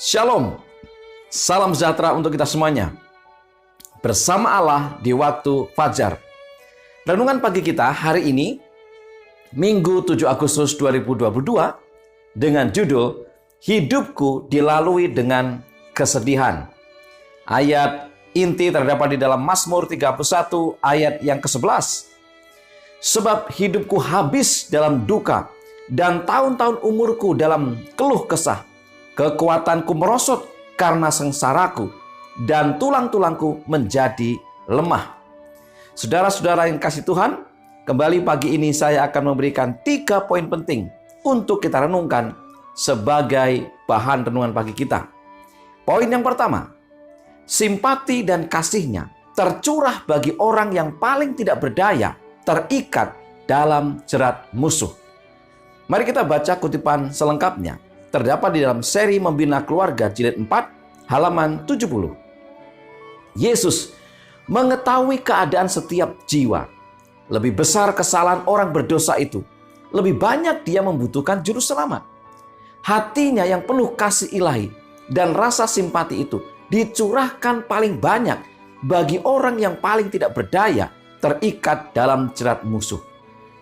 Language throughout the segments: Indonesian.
Shalom, salam sejahtera untuk kita semuanya. Bersama Allah di waktu fajar. Renungan pagi kita hari ini, Minggu 7 Agustus 2022, dengan judul Hidupku Dilalui dengan Kesedihan. Ayat inti terdapat di dalam Mazmur 31 ayat yang ke-11. Sebab hidupku habis dalam duka, dan tahun-tahun umurku dalam keluh kesah. Kekuatanku merosot karena sengsaraku, dan tulang-tulangku menjadi lemah. Saudara-saudara yang kasih Tuhan, kembali pagi ini saya akan memberikan 3 poin penting untuk kita renungkan sebagai bahan renungan pagi kita. Poin yang pertama, simpati dan kasihnya tercurah bagi orang yang paling tidak berdaya, terikat dalam jerat musuh. Mari kita baca kutipan selengkapnya. Terdapat di dalam seri Membina Keluarga jilid 4 halaman 70. Yesus mengetahui keadaan setiap jiwa. Lebih besar kesalahan orang berdosa itu, lebih banyak dia membutuhkan juru selamat. Hatinya yang penuh kasih ilahi dan rasa simpati itu dicurahkan paling banyak bagi orang yang paling tidak berdaya, terikat dalam jerat musuh.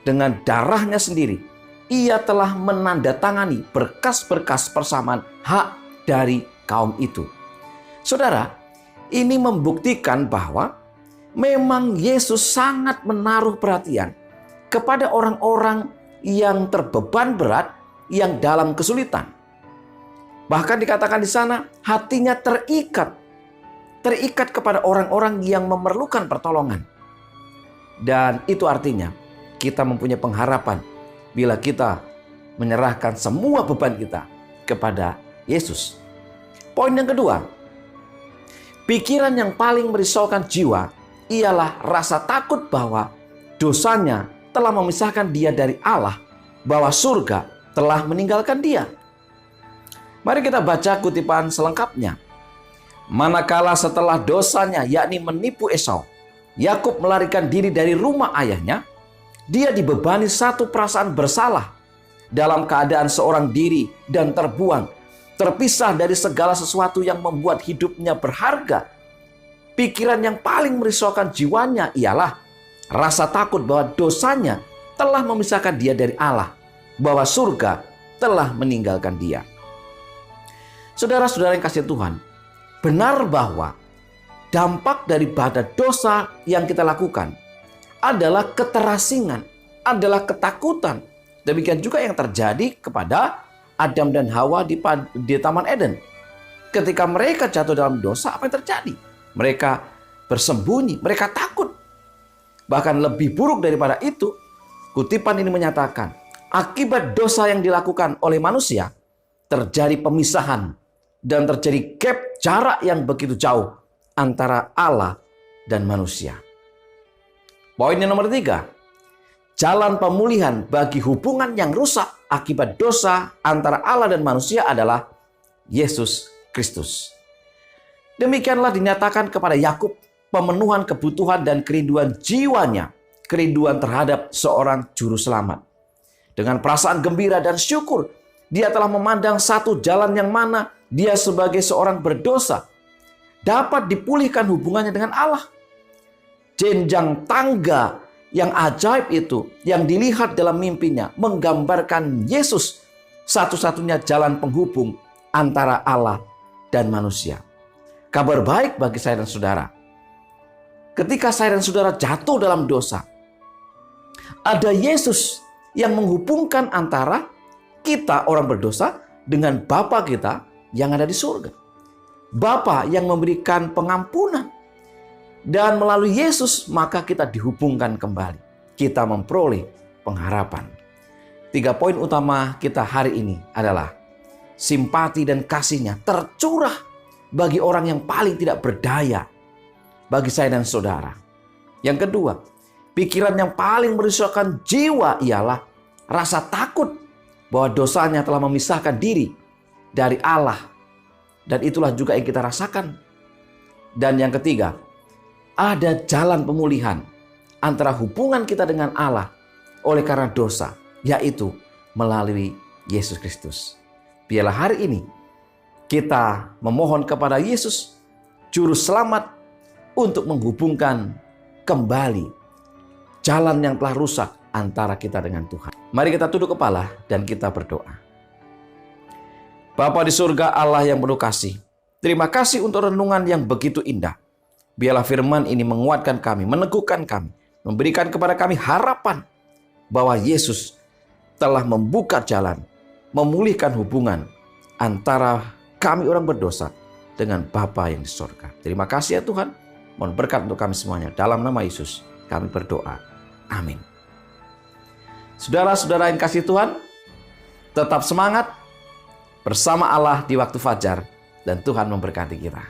Dengan darahnya sendiri, ia telah menandatangani berkas-berkas persamaan hak dari kaum itu. Saudara, ini membuktikan bahwa memang Yesus sangat menaruh perhatian kepada orang-orang yang terbeban berat, yang dalam kesulitan. Bahkan dikatakan di sana, hatinya terikat kepada orang-orang yang memerlukan pertolongan. Dan itu artinya kita mempunyai pengharapan bila kita menyerahkan semua beban kita kepada Yesus. Poin yang kedua, pikiran yang paling merisaukan jiwa ialah rasa takut bahwa dosanya telah memisahkan dia dari Allah, bahwa surga telah meninggalkan dia. Mari kita baca kutipan selengkapnya. Manakala setelah dosanya, yakni menipu Esau, Yakub melarikan diri dari rumah ayahnya, dia dibebani satu perasaan bersalah dalam keadaan seorang diri dan terbuang, terpisah dari segala sesuatu yang membuat hidupnya berharga. Pikiran yang paling merisaukan jiwanya ialah rasa takut bahwa dosanya telah memisahkan dia dari Allah, bahwa surga telah meninggalkan dia. Saudara-saudara yang kasih Tuhan, benar bahwa dampak daripada dosa yang kita lakukan adalah keterasingan, adalah ketakutan. Demikian juga yang terjadi kepada Adam dan Hawa di Taman Eden. Ketika mereka jatuh dalam dosa, apa yang terjadi? Mereka bersembunyi, mereka takut. Bahkan lebih buruk daripada itu, kutipan ini menyatakan, akibat dosa yang dilakukan oleh manusia, terjadi pemisahan dan terjadi gap, jarak yang begitu jauh antara Allah dan manusia. Poin yang nomor 3, jalan pemulihan bagi hubungan yang rusak akibat dosa antara Allah dan manusia adalah Yesus Kristus. Demikianlah dinyatakan kepada Yakub pemenuhan kebutuhan dan kerinduan jiwanya, kerinduan terhadap seorang juru selamat. Dengan perasaan gembira dan syukur, dia telah memandang satu jalan yang mana dia sebagai seorang berdosa dapat dipulihkan hubungannya dengan Allah. Jenjang tangga yang ajaib itu yang dilihat dalam mimpinya menggambarkan Yesus, satu-satunya jalan penghubung antara Allah dan manusia. Kabar baik bagi saya dan saudara, ketika saya dan saudara jatuh dalam dosa, ada Yesus yang menghubungkan antara kita orang berdosa dengan Bapa kita yang ada di surga. Bapa yang memberikan pengampunan. Dan melalui Yesus maka kita dihubungkan kembali. Kita memperoleh pengharapan. 3 poin utama kita hari ini adalah simpati dan kasihnya tercurah bagi orang yang paling tidak berdaya, bagi saya dan saudara. Yang kedua, pikiran yang paling merisaukan jiwa ialah rasa takut bahwa dosanya telah memisahkan diri dari Allah. Dan itulah juga yang kita rasakan. Dan yang ketiga, ada jalan pemulihan antara hubungan kita dengan Allah oleh karena dosa, yaitu melalui Yesus Kristus. Biarlah hari ini kita memohon kepada Yesus, Juru Selamat, untuk menghubungkan kembali jalan yang telah rusak antara kita dengan Tuhan. Mari kita tunduk kepala dan kita berdoa. Bapa di surga, Allah yang penuh kasih, terima kasih untuk renungan yang begitu indah. Biarlah firman ini menguatkan kami, meneguhkan kami, memberikan kepada kami harapan bahwa Yesus telah membuka jalan, memulihkan hubungan antara kami orang berdosa dengan Bapa yang di surga. Terima kasih ya Tuhan. Mohon berkat untuk kami semuanya. Dalam nama Yesus kami berdoa. Amin. Saudara-saudara yang kasih Tuhan, tetap semangat bersama Allah di waktu fajar, dan Tuhan memberkati kita.